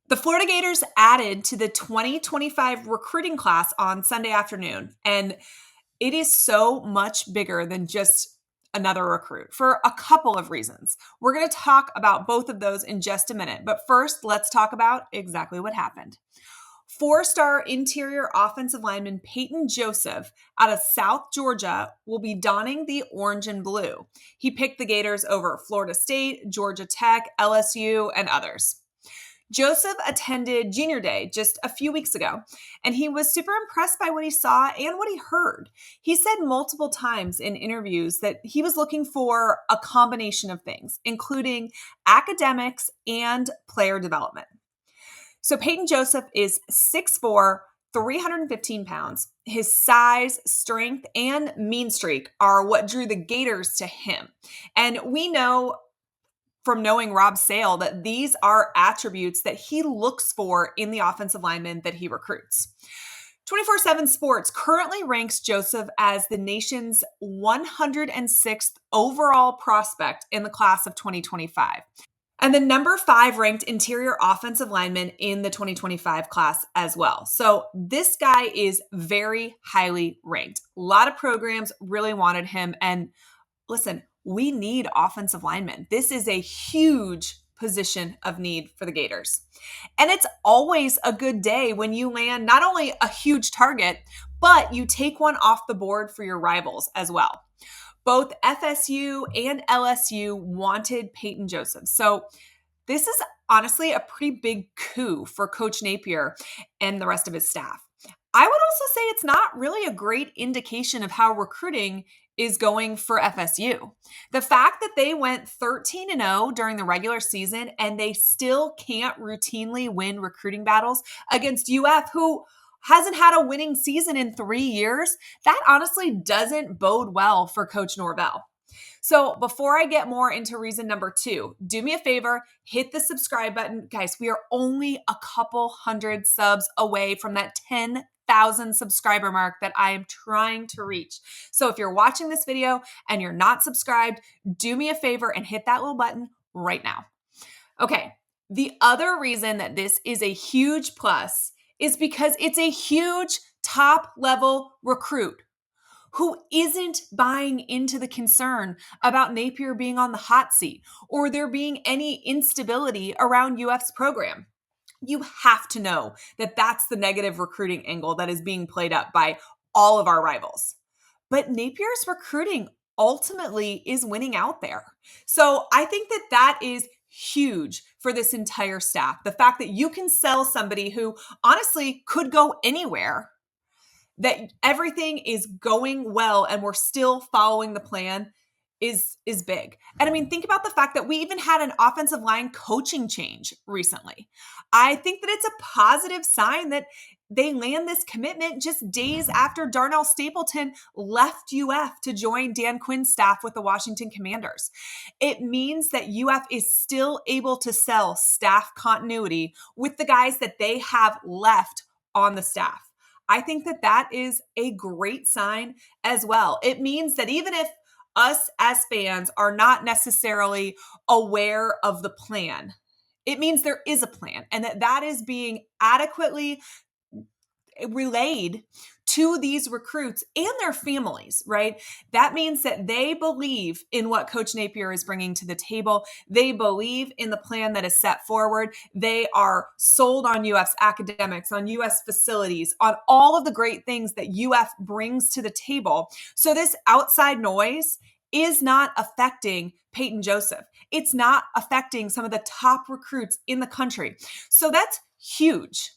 The Florida Gators added to the 2025 recruiting class on Sunday afternoon, and it is so much bigger than just another recruit for a couple of reasons. We're going to talk about both of those in just a minute, but first, let's talk about exactly what happened. Four-star interior offensive lineman Peyton Joseph out of South Georgia will be donning the orange and blue. He picked the Gators over Florida State, Georgia Tech, LSU, and others. Joseph attended Junior Day just a few weeks ago, and he was super impressed by what he saw and what he heard. He said multiple times in interviews that he was looking for a combination of things, including academics and player development. So Peyton Joseph is 6'4", 315 pounds. His size, strength, and mean streak are what drew the Gators to him. And we know from knowing Rob Sale that these are attributes that he looks for in the offensive linemen that he recruits. 24/7 Sports currently ranks Joseph as the nation's 106th overall prospect in the class of 2025. And the number 5 ranked interior offensive lineman in the 2025 class as well. So this guy is very highly ranked. A lot of programs really wanted him. And listen, we need offensive linemen. This is a huge position of need for the Gators. And it's always a good day when you land not only a huge target, but you take one off the board for your rivals as well. Both FSU and LSU wanted Peyton Joseph. So this is honestly a pretty big coup for Coach Napier and the rest of his staff. I would also say it's not really a great indication of how recruiting is going for FSU. The fact that they went 13-0 during the regular season and they still can't routinely win recruiting battles against UF, who hasn't had a winning season in 3 years, that honestly doesn't bode well for Coach Norvell. So before I get more into reason number 2, do me a favor, hit the subscribe button. Guys, we are only a couple hundred subs away from that 10,000 subscriber mark that I am trying to reach. So if you're watching this video and you're not subscribed, do me a favor and hit that little button right now. Okay, the other reason that this is a huge plus is because it's a huge top-level recruit who isn't buying into the concern about Napier being on the hot seat or there being any instability around UF's program. You have to know that that's the negative recruiting angle that is being played up by all of our rivals. But Napier's recruiting ultimately is winning out there. So I think that that is huge for this entire staff. The fact that you can sell somebody who honestly could go anywhere, that everything is going well and we're still following the plan is big. And I mean, think about the fact that we even had an offensive line coaching change recently. I think that it's a positive sign that they land this commitment just days after Darnell Stapleton left UF to join Dan Quinn's staff with the Washington Commanders. It means that UF is still able to sell staff continuity with the guys that they have left on the staff. I think that that is a great sign as well. It means that even if us as fans are not necessarily aware of the plan, it means there is a plan and that that is being adequately relayed to these recruits and their families, right? That means that they believe in what Coach Napier is bringing to the table. They believe in the plan that is set forward. They are sold on UF's academics, on UF's facilities, on all of the great things that UF brings to the table. So this outside noise is not affecting Peyton Joseph. It's not affecting some of the top recruits in the country. So that's huge.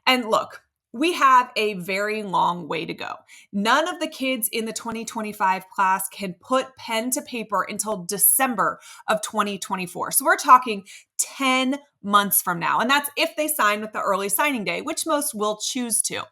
And look, we have a very long way to go. None of the kids in the 2025 class can put pen to paper until December of 2024. So we're talking 10 months from now. And that's if they sign with the early signing day, which most will choose to.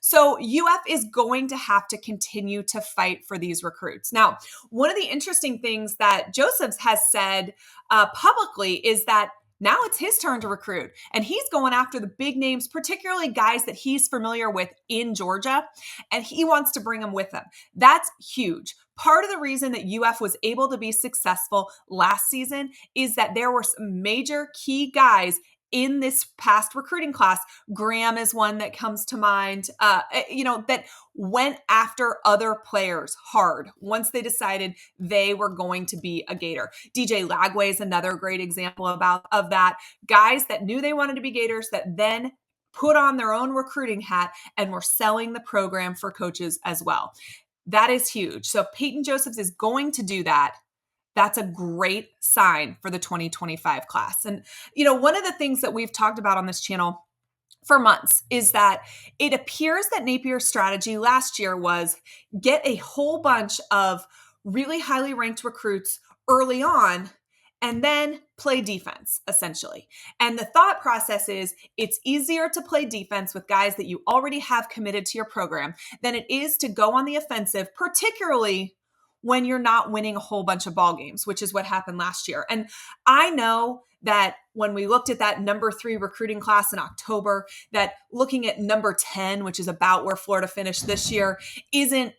So UF is going to have to continue to fight for these recruits. Now, one of the interesting things that Josephs has said publicly is that now it's his turn to recruit, and he's going after the big names, particularly guys that he's familiar with in Georgia, and he wants to bring them with him. That's huge. Part of the reason that UF was able to be successful last season is that there were some major key guys in this past recruiting class, Graham is one that comes to mind, that went after other players hard once they decided they were going to be a Gator. DJ Lagway is another great example of that. Guys that knew they wanted to be Gators that then put on their own recruiting hat and were selling the program for coaches as well. That is huge. So if Peyton Joseph is going to do that, that's a great sign for the 2025 class. And, one of the things that we've talked about on this channel for months is that it appears that Napier Strategy last year was get a whole bunch of really highly ranked recruits early on and then play defense, essentially. And the thought process is it's easier to play defense with guys that you already have committed to your program than it is to go on the offensive, particularly when you're not winning a whole bunch of ball games, which is what happened last year. And I know that when we looked at that number 3 recruiting class in October, that looking at number 10, which is about where Florida finished this year, isn't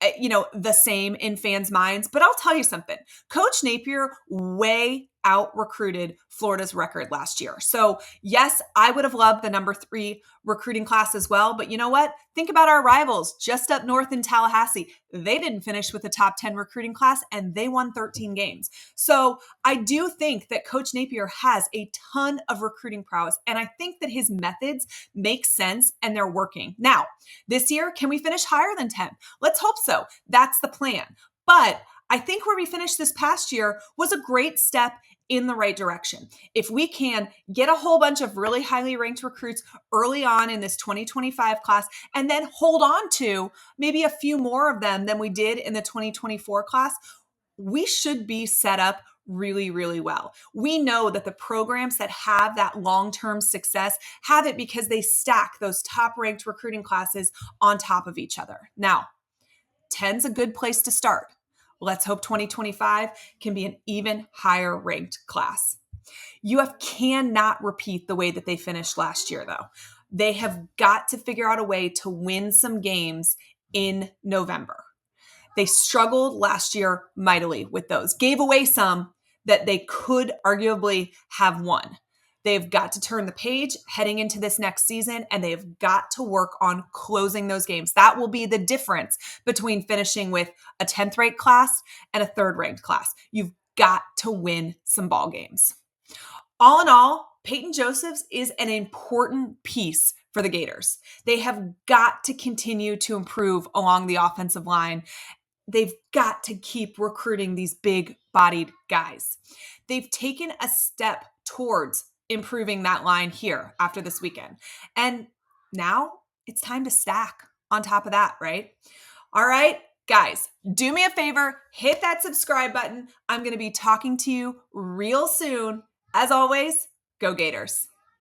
the same in fans' minds. But I'll tell you something. Coach Napier way out recruited Florida's record last year. So yes, I would have loved the number 3 recruiting class as well. But you know what? Think about our rivals just up north in Tallahassee. They didn't finish with the top 10 recruiting class and they won 13 games. So I do think that Coach Napier has a ton of recruiting prowess. And I think that his methods make sense and they're working. Now, this year, can we finish higher than 10? Let's hope so. That's the plan. But I think where we finished this past year was a great step in the right direction. If we can get a whole bunch of really highly ranked recruits early on in this 2025 class and then hold on to maybe a few more of them than we did in the 2024 class, we should be set up really, really well. We know that the programs that have that long-term success have it because they stack those top-ranked recruiting classes on top of each other. Now, 10's a good place to start. Let's hope 2025 can be an even higher ranked class. UF cannot repeat the way that they finished last year, though. They have got to figure out a way to win some games in November. They struggled last year mightily with those, gave away some that they could arguably have won. They've got to turn the page heading into this next season, and they've got to work on closing those games. That will be the difference between finishing with a 10th ranked class and a 3rd ranked class. You've got to win some ball games. All in all, Peyton Joseph's is an important piece for the Gators. They have got to continue to improve along the offensive line. They've got to keep recruiting these big-bodied guys. They've taken a step towards improving that line here after this weekend. And now it's time to stack on top of that, right? All right, guys, do me a favor, hit that subscribe button. I'm going to be talking to you real soon. As always, go Gators.